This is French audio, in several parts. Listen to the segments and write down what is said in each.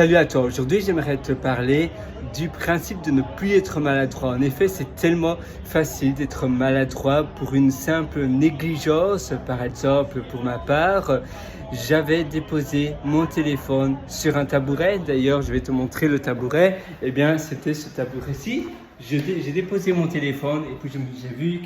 Salut à toi, aujourd'hui j'aimerais te parler du principe de ne plus être maladroit. En effet, c'est tellement facile d'être maladroit pour une simple négligence. Par exemple, pour ma part, j'avais déposé mon téléphone sur un tabouret. D'ailleurs, je vais te montrer le tabouret. Eh bien, c'était ce tabouret-ci. J'ai déposé mon téléphone et puis j'ai vu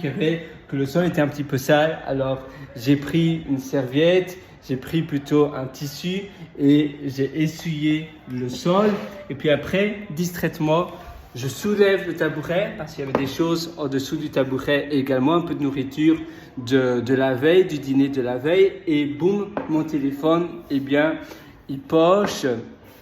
que le sol était un petit peu sale. Alors, j'ai pris une serviette. J'ai pris plutôt un tissu et j'ai essuyé le sol. Et puis après, distraitement, je soulève le tabouret parce qu'il y avait des choses en dessous du tabouret et également un peu de nourriture de la veille, du dîner de la veille. Et boum, mon téléphone, eh bien, il poche,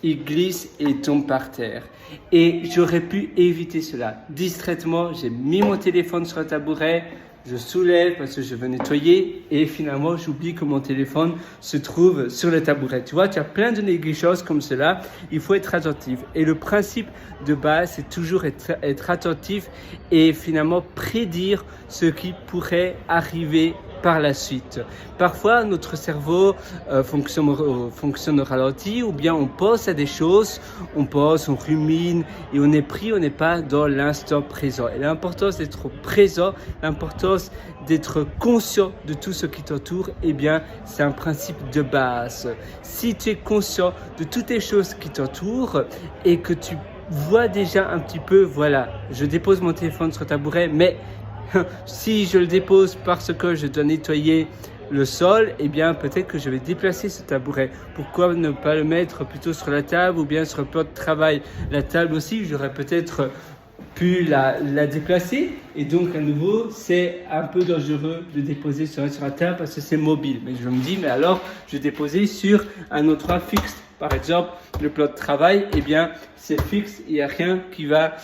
il glisse et tombe par terre. Et j'aurais pu éviter cela. Distraitement, j'ai mis mon téléphone sur le tabouret. Je soulève parce que je veux nettoyer et finalement j'oublie que mon téléphone se trouve sur le tabouret. Tu vois, tu as plein de négligences comme cela. Il faut être attentif. Et le principe de base, c'est toujours être attentif et finalement prédire ce qui pourrait arriver par la suite. Parfois, notre cerveau fonctionne au ralenti ou bien on pense à des choses, on pense, on rumine et on n'est pas dans l'instant présent. Et l'importance d'être présent, l'importance d'être conscient de tout ce qui t'entoure, eh bien, c'est un principe de base. Si tu es conscient de toutes les choses qui t'entourent et que tu vois déjà un petit peu, voilà, je dépose mon téléphone sur le tabouret, mais si je le dépose parce que je dois nettoyer le sol, eh bien peut-être que je vais déplacer ce tabouret. Pourquoi ne pas le mettre plutôt sur la table ou bien sur le plan de travail? La table aussi, j'aurais peut-être pu la déplacer et donc à nouveau c'est un peu dangereux de déposer sur la table parce que c'est mobile. Mais je me dis, mais alors je vais déposer sur un endroit fixe. Par exemple, le plan de travail, eh bien, c'est fixe, il n'y a rien qui va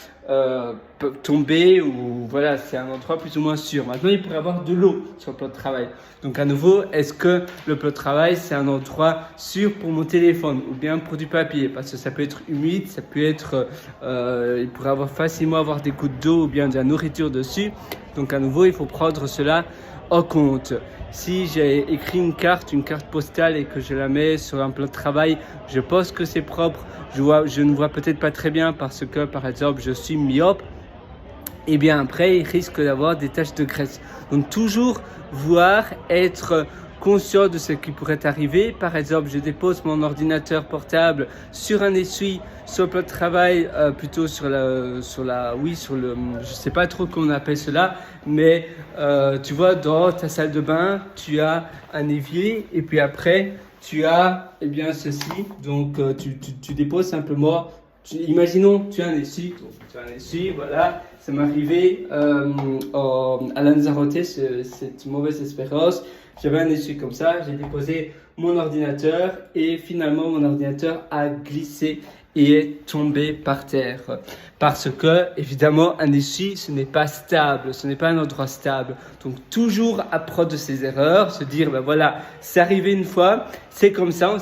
tomber ou voilà, c'est un endroit plus ou moins sûr. Maintenant, il pourrait y avoir de l'eau sur le plan de travail. Donc, à nouveau, est-ce que le plan de travail, c'est un endroit sûr pour mon téléphone ou bien pour du papier? Parce que ça peut être humide, ça peut être, il pourrait facilement avoir des gouttes d'eau ou bien de la nourriture dessus. Donc, à nouveau, il faut prendre cela en compte. Si j'ai écrit une carte postale et que je la mets sur un plan de travail, je pense que c'est propre. Je ne vois peut-être pas très bien parce que, par exemple, je suis myope. Et bien après, il risque d'avoir des taches de graisse. Donc toujours être conscient de ce qui pourrait arriver. Par exemple, je dépose mon ordinateur portable sur un essuie, sur le plan de travail, plutôt je sais pas trop comment on appelle cela, mais tu vois, dans ta salle de bain, tu as un évier et puis après, tu as, eh bien, ceci. Donc, tu déposes simplement. Imaginons, tu as un essuie, voilà, ça m'est arrivé à Lanzarote, cette mauvaise expérience. J'avais un essuie comme ça, j'ai déposé mon ordinateur et finalement mon ordinateur a glissé et est tombé par terre. Parce que, évidemment, un essuie, ce n'est pas stable, ce n'est pas un endroit stable. Donc, toujours apprendre de ses erreurs, se dire, ben voilà, c'est arrivé une fois, c'est comme ça, on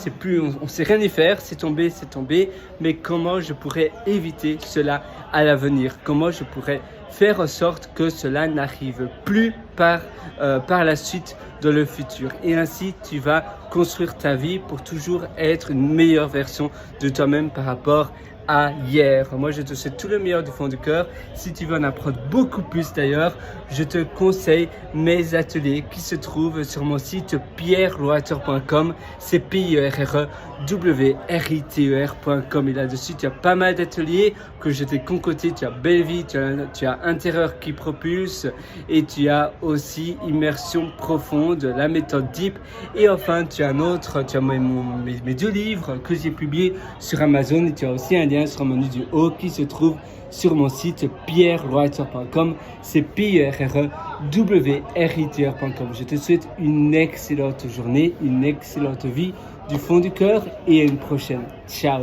sait rien y faire, c'est tombé, mais comment je pourrais éviter cela à l'avenir? Comment je pourrais faire en sorte que cela n'arrive plus par la suite dans le futur. Et ainsi, tu vas construire ta vie pour toujours être une meilleure version de toi-même par rapport à hier. Moi, je te souhaite tout le meilleur du fond du cœur. Si tu veux en apprendre beaucoup plus d'ailleurs, je te conseille mes ateliers qui se trouvent sur mon site pierreloiter.com. C'est pierrewriter.com. Et là-dessus, tu as pas mal d'ateliers que je t'ai concoctés. Tu as belle vie, tu as intérieur qui propulse et tu as aussi immersion profonde, la méthode Deep. Et enfin, tu as mes 2 livres que j'ai publiés sur Amazon et tu as aussi un lien sur le menu du haut qui se trouve sur mon site pierrewriter.com. C'est pierrewriter.com. Je te souhaite une excellente journée, une excellente vie du fond du cœur et à une prochaine. Ciao.